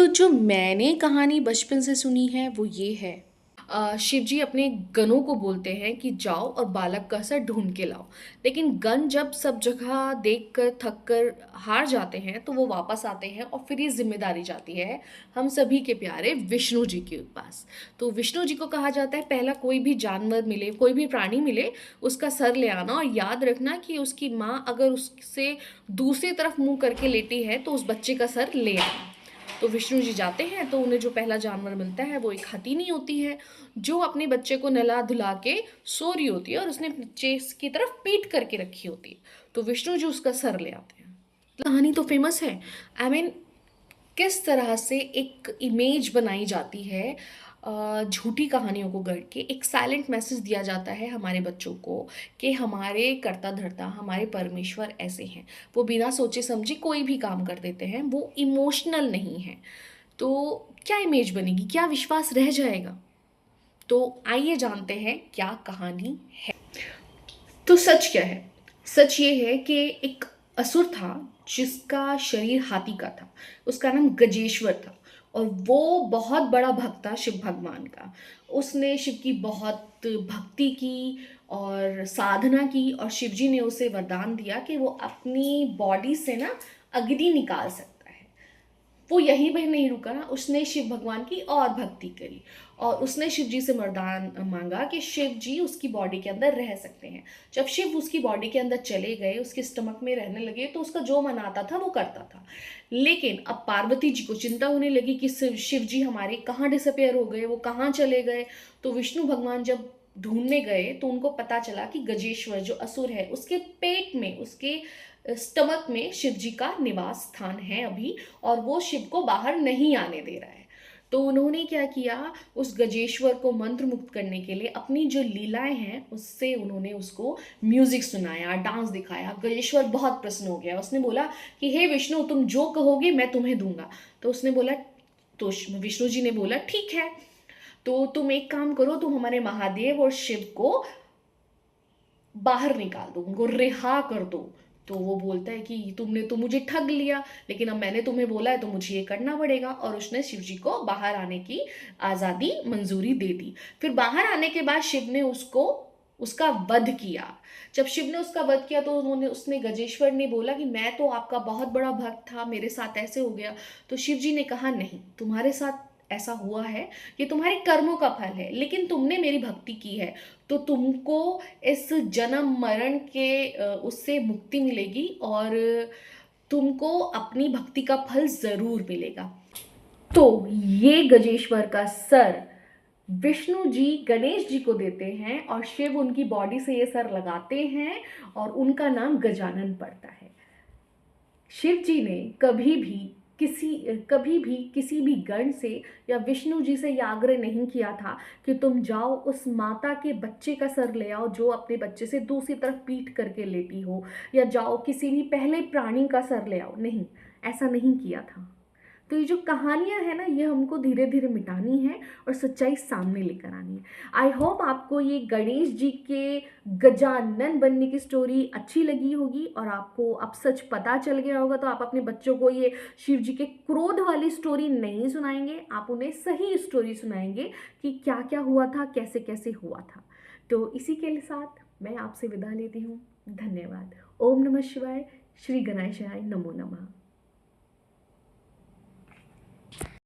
तो जो मैंने कहानी बचपन से सुनी है वो ये है। शिव जी अपने गनों को बोलते हैं कि जाओ और बालक का सर ढूंढ के लाओ। लेकिन गन जब सब जगह देख कर थक कर हार जाते हैं तो वो वापस आते हैं और फिर ये जिम्मेदारी जाती है हम सभी के प्यारे विष्णु जी के पास। तो विष्णु जी को कहा जाता है पहला कोई भी जानवर मिले, कोई भी प्राणी मिले, उसका सर ले आना और याद रखना कि उसकी माँ अगर उससे दूसरी तरफ मुंह करके लेटी है तो उस बच्चे का सर ले आना। तो विष्णु जी जाते हैं तो उन्हें जो पहला जानवर मिलता है वो एक हथिनी होती है, जो अपने बच्चे को नहला धुला के सो रही होती है और उसने नीचे की तरफ पीट करके रखी होती है। तो विष्णु जी उसका सर ले आते हैं। कहानी तो फेमस है। आई मीन किस तरह से एक इमेज बनाई जाती है, झूठी कहानियों को गढ़ के एक साइलेंट मैसेज दिया जाता है हमारे बच्चों को कि हमारे कर्ता धर्ता हमारे परमेश्वर ऐसे हैं, वो बिना सोचे समझे कोई भी काम कर देते हैं, वो इमोशनल नहीं है। तो क्या इमेज बनेगी, क्या विश्वास रह जाएगा? तो आइए जानते हैं क्या कहानी है। तो सच क्या है? सच ये है कि एक असुर था जिसका शरीर हाथी का था। उसका नाम गजेश्वर था और वो बहुत बड़ा भक्त था शिव भगवान का। उसने शिव की बहुत भक्ति की और साधना की और शिव जी ने उसे वरदान दिया कि वो अपनी बॉडी से ना अग्नि निकाल सकता है। वो यहीं पर नहीं रुका, उसने शिव भगवान की और भक्ति करी और उसने शिव जी से वरदान मांगा कि शिव जी उसकी बॉडी के अंदर रह सकते हैं। जब शिव उसकी बॉडी के अंदर चले गए, उसके स्टमक में रहने लगे, तो उसका जो मन आता था वो करता था। लेकिन अब पार्वती जी को चिंता होने लगी कि शिव जी हमारे कहाँ डिसअपेयर हो गए, वो कहाँ चले गए। तो विष्णु भगवान जब ढूंढने गए तो उनको पता चला कि गजेश्वर जो असुर है उसके पेट में, उसके स्टमक में शिव जी का निवास स्थान है अभी, और वो शिव को बाहर नहीं आने दे रहा है। तो उन्होंने क्या किया, उस गजेश्वर को मंत्र मुक्त करने के लिए अपनी जो लीलाएं हैं उससे उन्होंने उसको म्यूजिक सुनाया, डांस दिखाया। गजेश्वर बहुत प्रसन्न हो गया, उसने बोला कि हे विष्णु, तुम जो कहोगे मैं तुम्हें दूंगा। तो उसने बोला, तो विष्णु जी ने बोला ठीक है, तो तुम एक काम करो, तुम हमारे महादेव और शिव को बाहर निकाल दो, उनको रिहा कर दो। तो वो बोलता है कि तुमने तो मुझे ठग लिया, लेकिन अब मैंने तुम्हें बोला है तो मुझे ये करना पड़ेगा। और उसने शिव जी को बाहर आने की आज़ादी मंजूरी दे दी। फिर बाहर आने के बाद शिव ने उसको उसका वध किया। जब शिव ने उसका वध किया तो उसने गजेश्वर ने बोला कि मैं तो आपका बहुत बड़ा भक्त था, मेरे साथ ऐसे हो गया। तो शिव जी ने कहा नहीं, तुम्हारे साथ ऐसा हुआ है, ये तुम्हारे कर्मों का फल है, लेकिन तुमने मेरी भक्ति की है तो तुमको इस जन्म मरण के उससे मुक्ति मिलेगी और तुमको अपनी भक्ति का फल जरूर मिलेगा। तो ये गजेश्वर का सर विष्णु जी गणेश जी को देते हैं और शिव उनकी बॉडी से ये सर लगाते हैं और उनका नाम गजानन पड़ता है। शिव जी ने कभी भी किसी भी गण से या विष्णु जी से यह आग्रह नहीं किया था कि तुम जाओ उस माता के बच्चे का सर ले आओ जो अपने बच्चे से दूसरी तरफ पीट करके लेटी हो, या जाओ किसी भी पहले प्राणी का सर ले आओ। नहीं, ऐसा नहीं किया था। तो ये जो कहानियां है ना, ये हमको धीरे धीरे मिटानी है और सच्चाई सामने लेकर आनी है। आई होप आपको ये गणेश जी के गजानन बनने की स्टोरी अच्छी लगी होगी और आपको अब सच पता चल गया होगा। तो आप अपने बच्चों को ये शिव जी के क्रोध वाली स्टोरी नहीं सुनाएंगे, आप उन्हें सही स्टोरी सुनाएंगे कि क्या क्या हुआ था, कैसे कैसे हुआ था। तो इसी के साथ मैं आपसे विदा लेती हूँ। धन्यवाद। ओम नमः शिवाय। श्री गणेशाय नमो नमः।